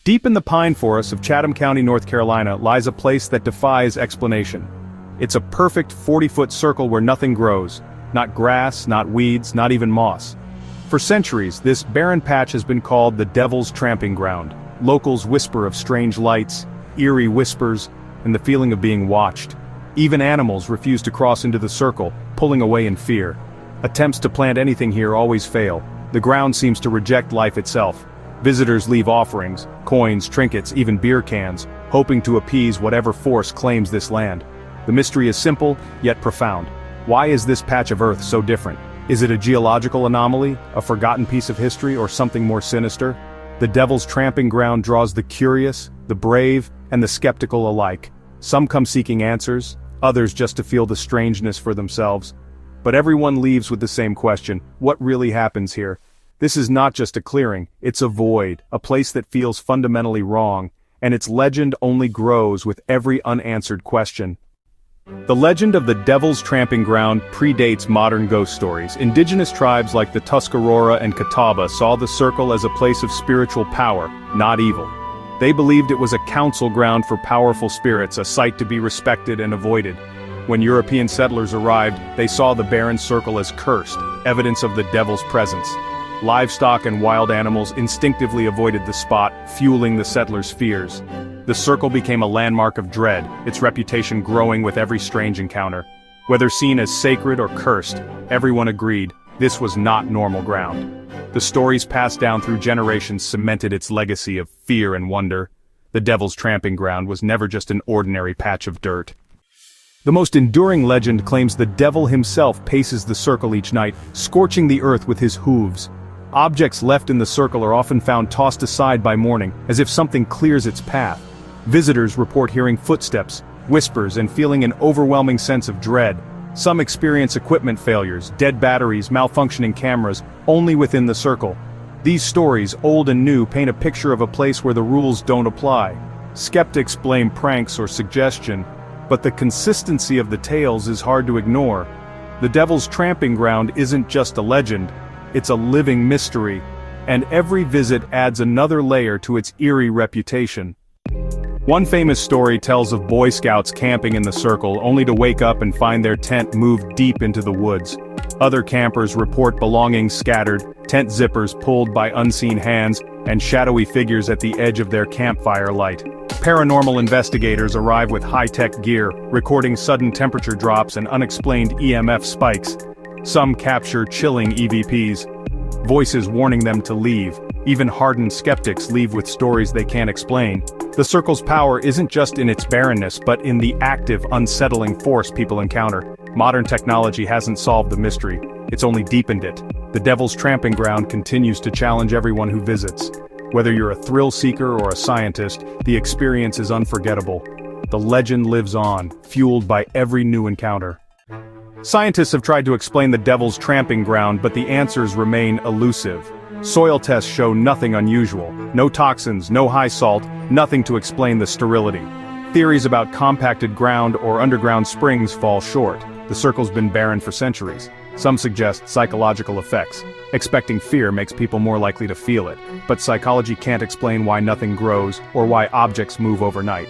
Deep in the pine forests of Chatham County, North Carolina, lies a place that defies explanation. It's a perfect 40-foot circle where nothing grows. Not grass, not weeds, not even moss. For centuries, this barren patch has been called the Devil's Tramping Ground. Locals whisper of strange lights, eerie whispers, and the feeling of being watched. Even animals refuse to cross into the circle, pulling away in fear. Attempts to plant anything here always fail. The ground seems to reject life itself. Visitors leave offerings, coins, trinkets, even beer cans, hoping to appease whatever force claims this land. The mystery is simple, yet profound. Why is this patch of Earth so different? Is it a geological anomaly, a forgotten piece of history, or something more sinister? The Devil's Tramping Ground draws the curious, the brave, and the skeptical alike. Some come seeking answers, others just to feel the strangeness for themselves. But everyone leaves with the same question: what really happens here? This is not just a clearing, it's a void, a place that feels fundamentally wrong, and its legend only grows with every unanswered question. The legend of the Devil's Tramping Ground predates modern ghost stories. Indigenous tribes like the Tuscarora and Catawba saw the circle as a place of spiritual power, not evil. They believed it was a council ground for powerful spirits, a site to be respected and avoided. When European settlers arrived, they saw the barren circle as cursed, evidence of the devil's presence. Livestock and wild animals instinctively avoided the spot, fueling the settlers' fears. The circle became a landmark of dread, its reputation growing with every strange encounter. Whether seen as sacred or cursed, everyone agreed this was not normal ground. The stories passed down through generations cemented its legacy of fear and wonder. The Devil's Tramping Ground was never just an ordinary patch of dirt. The most enduring legend claims the devil himself paces the circle each night, scorching the earth with his hooves. Objects left in the circle are often found tossed aside by morning, as if something clears its path. Visitors report hearing footsteps, whispers, and feeling an overwhelming sense of dread. Some experience equipment failures, dead batteries, malfunctioning cameras, only within the circle. These stories, old and new, paint a picture of a place where the rules don't apply. Skeptics blame pranks or suggestion, but the consistency of the tales is hard to ignore. The Devil's Tramping Ground isn't just a legend, it's a living mystery, and every visit adds another layer to its eerie reputation. One famous story tells of Boy Scouts camping in the circle only to wake up and find their tent moved deep into the woods. Other campers report belongings scattered, tent zippers pulled by unseen hands, and shadowy figures at the edge of their campfire light. Paranormal investigators arrive with high-tech gear, recording sudden temperature drops and unexplained EMF spikes. Some capture chilling EVPs, voices warning them to leave. Even hardened skeptics leave with stories they can't explain. The circle's power isn't just in its barrenness, but in the active, unsettling force people encounter. Modern technology hasn't solved the mystery, it's only deepened it. The Devil's Tramping Ground continues to challenge everyone who visits. Whether you're a thrill seeker or a scientist, the experience is unforgettable. The legend lives on, fueled by every new encounter. Scientists have tried to explain the Devil's Tramping Ground, but the answers remain elusive. Soil tests show nothing unusual. No toxins, no high salt, nothing to explain the sterility. Theories about compacted ground or underground springs fall short. The circle's been barren for centuries. Some suggest psychological effects. Expecting fear makes people more likely to feel it, but psychology can't explain why nothing grows or why objects move overnight.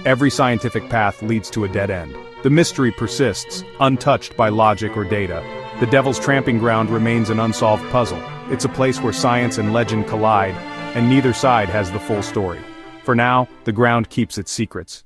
Every scientific path leads to a dead end. The mystery persists, untouched by logic or data. The Devil's Tramping Ground remains an unsolved puzzle. It's a place where science and legend collide, and neither side has the full story. For now, the ground keeps its secrets.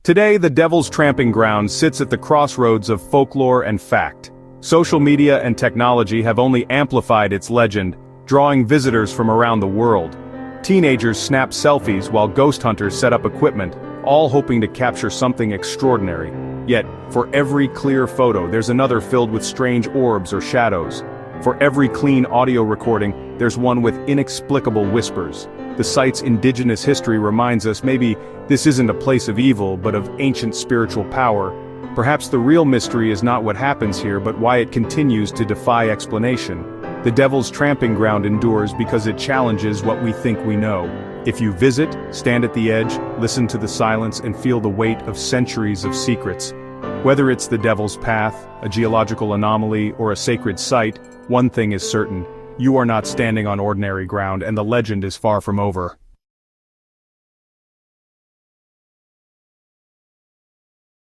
Today, the Devil's Tramping Ground sits at the crossroads of folklore and fact. Social media and technology have only amplified its legend, drawing visitors from around the world. Teenagers snap selfies while ghost hunters set up equipment, all hoping to capture something extraordinary. Yet, for every clear photo, there's another filled with strange orbs or shadows. For every clean audio recording, there's one with inexplicable whispers. The site's indigenous history reminds us maybe this isn't a place of evil, but of ancient spiritual power. Perhaps the real mystery is not what happens here, but why it continues to defy explanation. The Devil's Tramping Ground endures because it challenges what we think we know. If you visit, stand at the edge, listen to the silence, and feel the weight of centuries of secrets. Whether it's the Devil's Path, a geological anomaly, or a sacred site, one thing is certain: you are not standing on ordinary ground, and the legend is far from over.